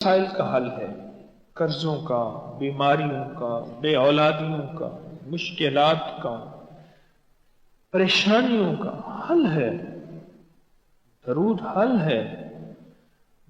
مسائل کا حل ہے، قرضوں کا، بیماریوں کا، بے اولادیوں کا، مشکلات کا، پریشانیوں کا حل ہے۔ درود حل ہے،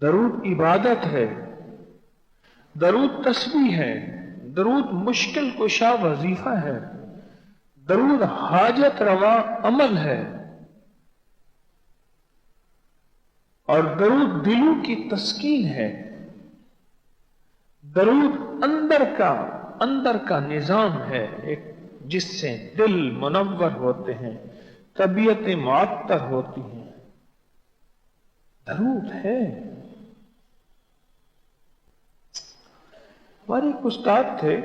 درود عبادت ہے، درود تسبیح ہے، درود مشکل کشا وظیفہ ہے، درود حاجت روا عمل ہے، اور درود دلوں کی تسکین ہے۔ درود اندر کا نظام ہے، ایک جس سے دل منور ہوتے ہیں، طبیعتیں معطر ہوتی ہیں۔ درود ہے۔ ہمارے ایک استاد تھے،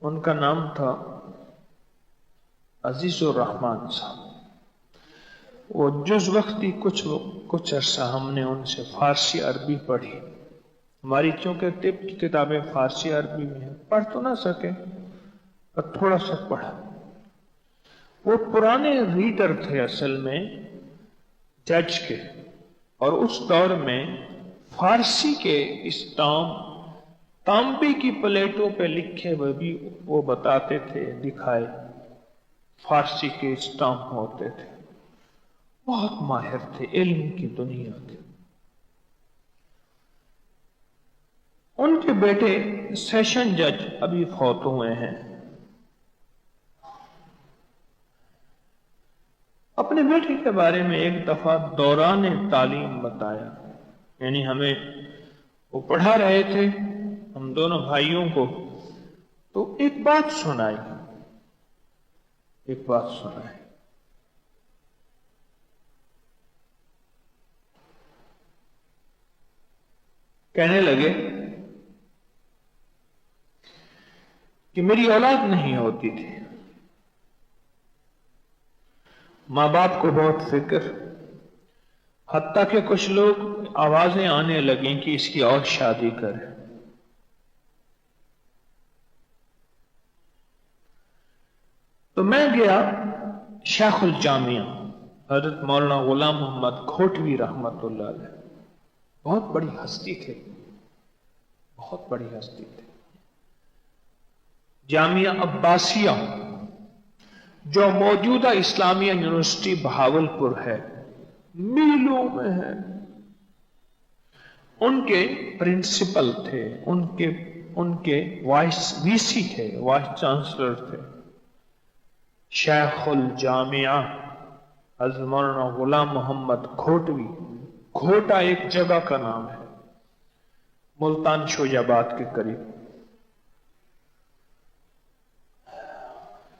ان کا نام تھا عزیز الرحمان صاحب۔ وہ جز وقتی کچھ عرصہ ہم نے ان سے فارسی عربی پڑھی۔ ہماری چونکہ طب کی کتابیں فارسی عربی میں ہیں، پڑھ تو نہ سکے پر تھوڑا سا پڑھا۔ وہ پرانے ریڈر تھے اصل میں جج کے، اور اس دور میں فارسی کے اسٹامپ تانبے کی پلیٹوں پہ لکھے ہوئے بھی وہ بتاتے تھے، دکھائے فارسی کے اسٹامپ ہوتے تھے۔ بہت ماہر تھے، علم کی دنیا کے۔ ان کے بیٹے سیشن جج ابھی فوت ہوئے ہیں۔ اپنے بیٹے کے بارے میں ایک دفعہ دوران تعلیم بتایا، یعنی ہمیں وہ پڑھا رہے تھے ہم دونوں بھائیوں کو، تو ایک بات سنائی۔ کہنے لگے کہ میری اولاد نہیں ہوتی تھی، ماں باپ کو بہت فکر، حتیٰ کہ کچھ لوگ آوازیں آنے لگیں کہ اس کی اور شادی کرے۔ تو میں گیا شیخ الجامعہ حضرت مولانا غلام محمد کھوٹوی رحمت اللہ علیہ، بہت بڑی ہستی تھے، جامعہ عباسیہ جو موجودہ اسلامیہ یونیورسٹی بہاولپور ہے، میلوں میں ہے۔ ان کے پرنسپل تھے، ان کے وائس وی سی تھے، وائس چانسلر تھے شیخ الجامعہ حضرت مولانا غلام محمد کھوٹوی۔ کھوٹا ایک جگہ کا نام ہے ملتان شوج آباد کے قریب۔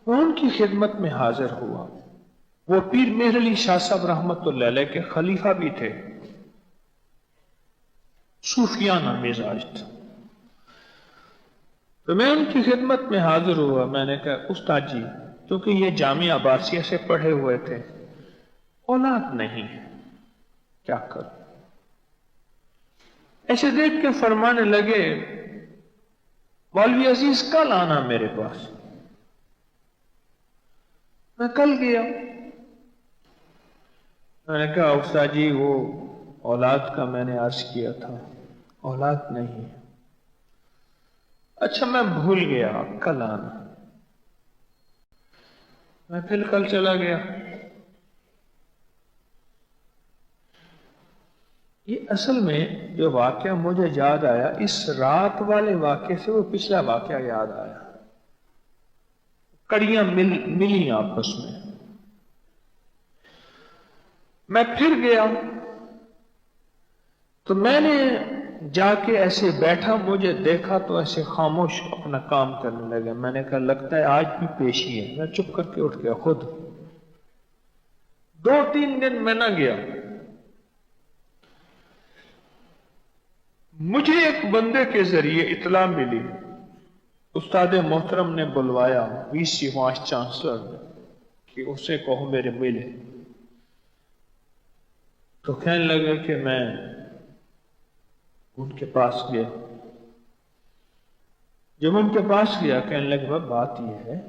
وہ ان کی خدمت میں حاضر ہوا۔ وہ پیر مہر علی شاہ صاحب رحمت اللہ علیہ کے خلیفہ بھی تھے، صوفیانہ مزاج تھا۔ تو میں ان کی خدمت میں حاضر ہوا۔ میں نے کہا استاد جی، کیونکہ یہ جامعہ عباسیہ سے پڑھے ہوئے تھے، اولاد نہیں ہے، کیا کروں؟ ایسے دیکھ کے فرمانے لگے مولوی عزیز کل آنا میرے پاس۔ میں کل گیا۔ میں نے کہا استاد جی وہ اولاد کا میں نے عرض کیا تھا، اولاد نہیں ہے۔ اچھا میں بھول گیا، کل آنا۔ میں پھر کل چلا گیا۔ یہ اصل میں جو واقعہ مجھے یاد آیا، اس رات والے واقعے سے وہ پچھلا واقعہ یاد آیا، کڑیاں ملی آپس میں۔ میں پھر گیا تو میں نے جا کے ایسے بیٹھا، مجھے دیکھا تو ایسے خاموش اپنا کام کرنے لگا۔ میں نے کہا لگتا ہے آج بھی پیشی ہے۔ میں چپ کر کے اٹھ گیا خود۔ 2-3 دن میں نہ گیا۔ مجھے ایک بندے کے ذریعے اطلاع ملی، استاد محترم نے بلوایا، وی سی وائس چانسلر نے، کہ اسے کہو میرے ملے۔ تو کہنے لگا کہ میں ان کے پاس گیا۔ جب ان کے پاس گیا کہنے لگا بات یہ ہے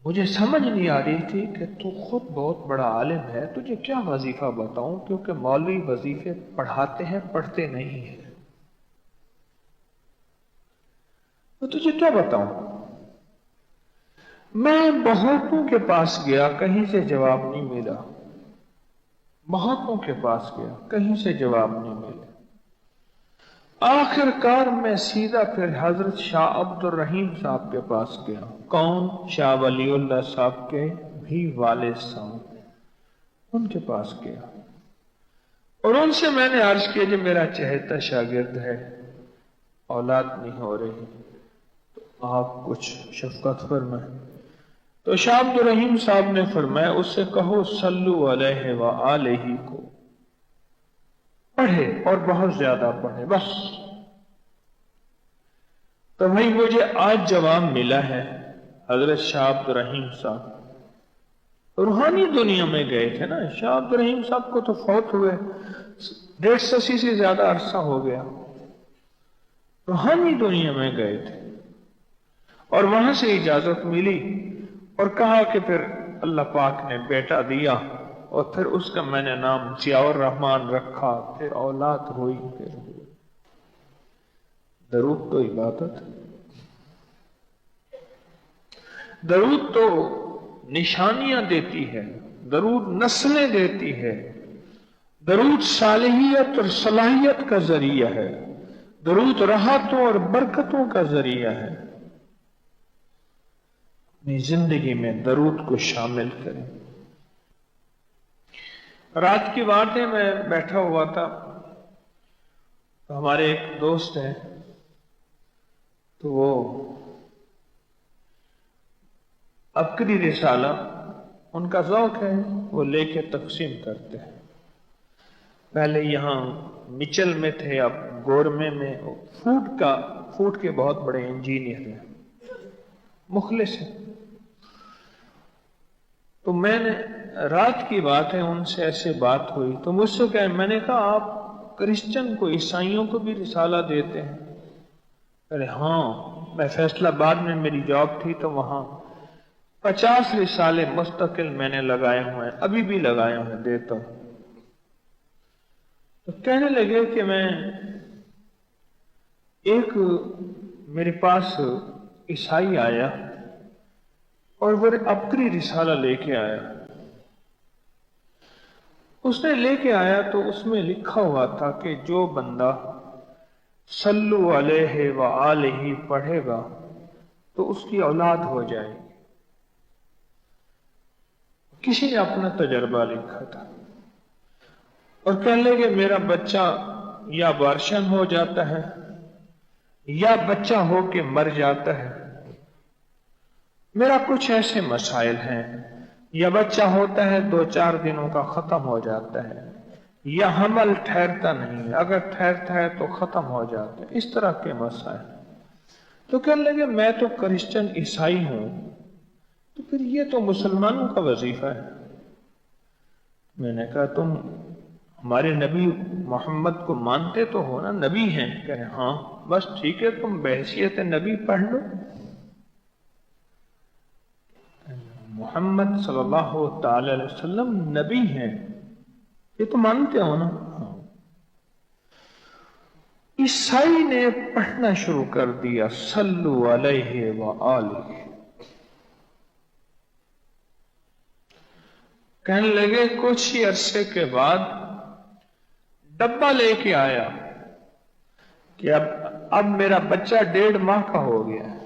مجھے سمجھ نہیں آ رہی تھی کہ تو خود بہت بڑا عالم ہے، تجھے کیا وظیفہ بتاؤں، کیونکہ مولوی وظیفے پڑھاتے ہیں، پڑھتے نہیں ہیں، تو تجھے کیا بتاؤں۔ میں بہتوں کے پاس گیا، کہیں سے جواب نہیں ملا، بہتوں کے پاس گیا، کہیں سے جواب نہیں ملا۔ آخر کار میں سیدھا پھر حضرت شاہ عبد الرحیم صاحب کے پاس گیا۔ کون؟ شاہ ولی اللہ صاحب کے بھی والد صاحب، ان کے پاس گیا اور ان سے میں نے عرض کیا جو میرا چہیتا شاگرد ہے، اولاد نہیں ہو رہی، تو آپ کچھ شفقت فرمائیں۔ تو شاہ عبد الرحیم صاحب نے فرمایا اس سے کہو صلو علیہ وآلہ کو پڑھے اور بہت زیادہ پڑھے، بس۔ تو بھائی مجھے آج جواب ملا ہے، حضرت شاہ عبد الرحیم صاحب روحانی دنیا میں گئے تھے نا، شاہ عبد الرحیم صاحب کو تو فوت ہوئے 150 سے زیادہ عرصہ ہو گیا، روحانی دنیا میں گئے تھے اور وہاں سے اجازت ملی اور کہا کہ پھر اللہ پاک نے بیٹا دیا اور پھر اس کا میں نے نام ضیاء الرحمن رکھا، پھر اولاد ہوئی، پھر ہوئی۔ درود تو عبادت، درود تو نشانیاں دیتی ہے، درود نسلیں دیتی ہے، درود صالحیت اور صلاحیت کا ذریعہ ہے، درود راحتوں اور برکتوں کا ذریعہ ہے۔ اپنی زندگی میں درود کو شامل کریں۔ رات کی بات ہے، میں بیٹھا ہوا تھا تو ہمارے ایک دوست ہیں، تو وہ عبقری رسالہ ان کا ذوق ہے، وہ لے کے تقسیم کرتے ہیں۔ پہلے یہاں مچل میں تھے، اب گورمے میں، فوڈ کے بہت بڑے انجینئر ہیں، مخلص ہیں۔ تو میں نے رات کی بات ہے ان سے ایسے بات ہوئی تو مجھ سے کہا، میں نے کہا آپ کرسچن کو، عیسائیوں کو بھی رسالہ دیتے ہیں؟ ارے ہاں، میں فیصلہ آباد میں میری جاب تھی تو وہاں 50 رسالے مستقل میں نے لگائے ہوئے ہیں، ابھی بھی لگائے ہوئے ہیں، دیتا ہوں۔ تو کہنے لگے کہ میں ایک میرے پاس عیسائی آیا اور وہ عبقری رسالہ لے کے آیا، اس نے لے کے آیا تو اس میں لکھا ہوا تھا کہ جو بندہ صلو علیہ وآلہ پڑھے گا تو اس کی اولاد ہو جائے گی۔ کسی نے اپنا تجربہ لکھا تھا اور کہنے لگے میرا بچہ یا بارشن ہو جاتا ہے یا بچہ ہو کے مر جاتا ہے، میرا کچھ ایسے مسائل ہیں، یا بچہ ہوتا ہے 2-4 دنوں کا ختم ہو جاتا ہے، یا حمل ٹھہرتا نہیں ہے، اگر ٹھہرتا ہے تو ختم ہو جاتا ہے، اس طرح کے مسائل۔ تو کہنے لگے میں تو کرسچن عیسائی ہوں، تو پھر یہ تو مسلمانوں کا وظیفہ ہے۔ میں نے کہا تم ہمارے نبی محمد کو مانتے تو ہو نا، نبی ہیں؟ کہے ہاں۔ بس ٹھیک ہے، تم بحیثیت نبی پڑھ لو، محمد صلی اللہ تعالی علیہ وسلم نبی ہیں، یہ تو مانتے ہو نا؟ عیسائی نے پڑھنا شروع کر دیا صلو علیہ وآلہ، کہنے لگے کچھ ہی عرصے کے بعد ڈبہ لے کے آیا کہ اب میرا بچہ 1.5 ماہ کا ہو گیا ہے،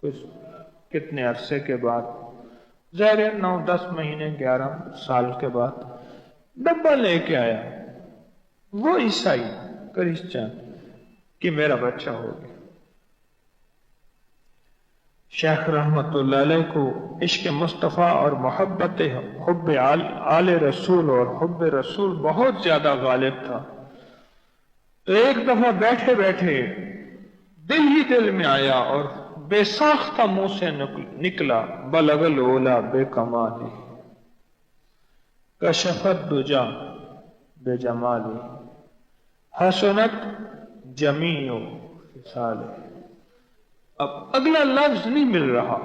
کچھ کتنے عرصے کے بعد، ظاہر 9-10 مہینے 11 سال کے بعد ڈبہ لے کے آیا وہ عیسائی کرسچن کہ میرا بچہ ہو گیا۔ شیخ رحمت اللہ علیہ کو عشق مصطفیٰ اور محبت حب آل رسول اور حب رسول بہت زیادہ غالب تھا، تو ایک دفعہ بیٹھے بیٹھے دل ہی دل میں آیا اور بے ساختہ منہ سے نکلا بلغ العلا بے کمالی کشفت دجا بے جمالی حسنت جمیع خصالہ۔ اب اگلا لفظ نہیں مل رہا،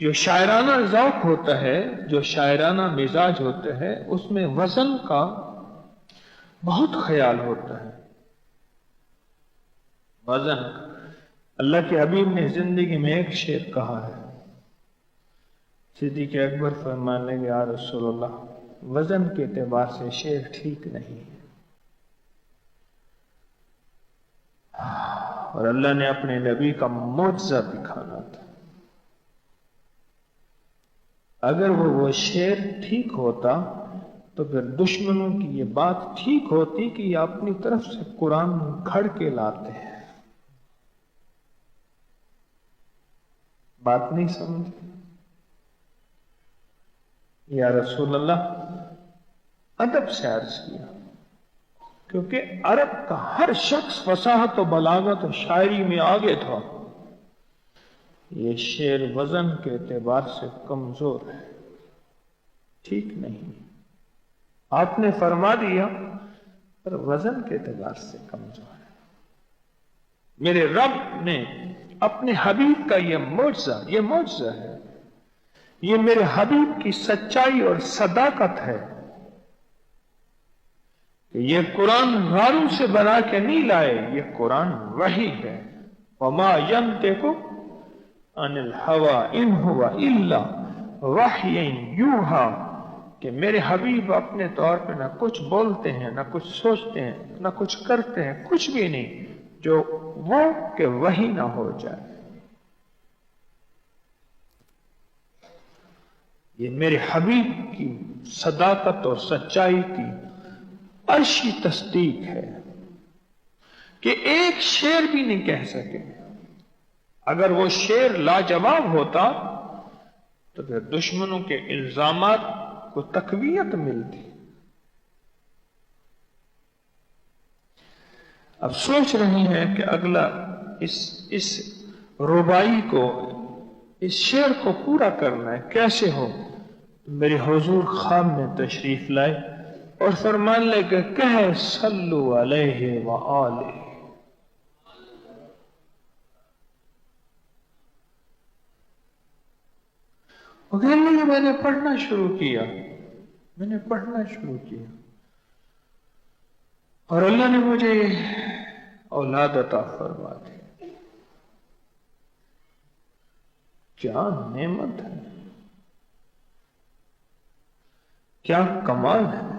جو شاعرانہ ذوق ہوتا ہے، جو شاعرانہ مزاج ہوتا ہے، اس میں وزن کا بہت خیال ہوتا ہے. وزن کا. اللہ کے حبیب نے زندگی میں ایک شعر کہا ہے. صدیق اکبر فرمانے لگے یا رسول اللہ وزن کے اعتبار سے شعر ٹھیک نہیں. اور اللہ نے اپنے نبی کا معجزہ دکھانا تھا. اگر وہ شعر ٹھیک ہوتا تو پھر دشمنوں کی یہ بات ٹھیک ہوتی کہ یہ اپنی طرف سے قرآن گھڑ کے لاتے ہیں. بات نہیں سمجھ. یا رسول اللہ ادب سے عرض کیا، کیونکہ عرب کا ہر شخص فصاحت و بلاغت و شاعری میں آگے تھا. یہ شعر وزن کے اعتبار سے کمزور ہے، ٹھیک نہیں. آپ نے فرما دیا پر وزن کے اعتبار سے کمزور ہے. میرے رب نے اپنے حبیب کا یہ معجزہ ہے. یہ میرے حبیب کی سچائی اور صداقت ہے کہ یہ قرآن غاروں سے بنا کے نہیں لائے، یہ قرآن وحی ہے. وما ينطق عن الهوى ان هو الا وحی یوحی، کہ میرے حبیب اپنے طور پہ نہ کچھ بولتے ہیں، نہ کچھ سوچتے ہیں، نہ کچھ کرتے ہیں، کچھ بھی نہیں جو وہ کہ وحی نہ ہو جائے. یہ میرے حبیب کی صداقت اور سچائی کی عرشی تصدیق ہے کہ ایک شعر بھی نہیں کہہ سکے. اگر وہ شعر لاجواب ہوتا تو پھر دشمنوں کے الزامات کو تقویت ملتی. اب سوچ رہی ہیں کہ اگلا اس ربائی کو، اس شعر کو پورا کرنا ہے، کیسے ہو. میرے حضور خواب میں تشریف لائے اور فرمان لے کہ کہے صلو علیہ وآلہ. وہ کہنے لگے میں نے پڑھنا شروع کیا اور اللہ نے مجھے اولاد عطا فرما دی. کیا نعمت ہے، کیا کمال ہے.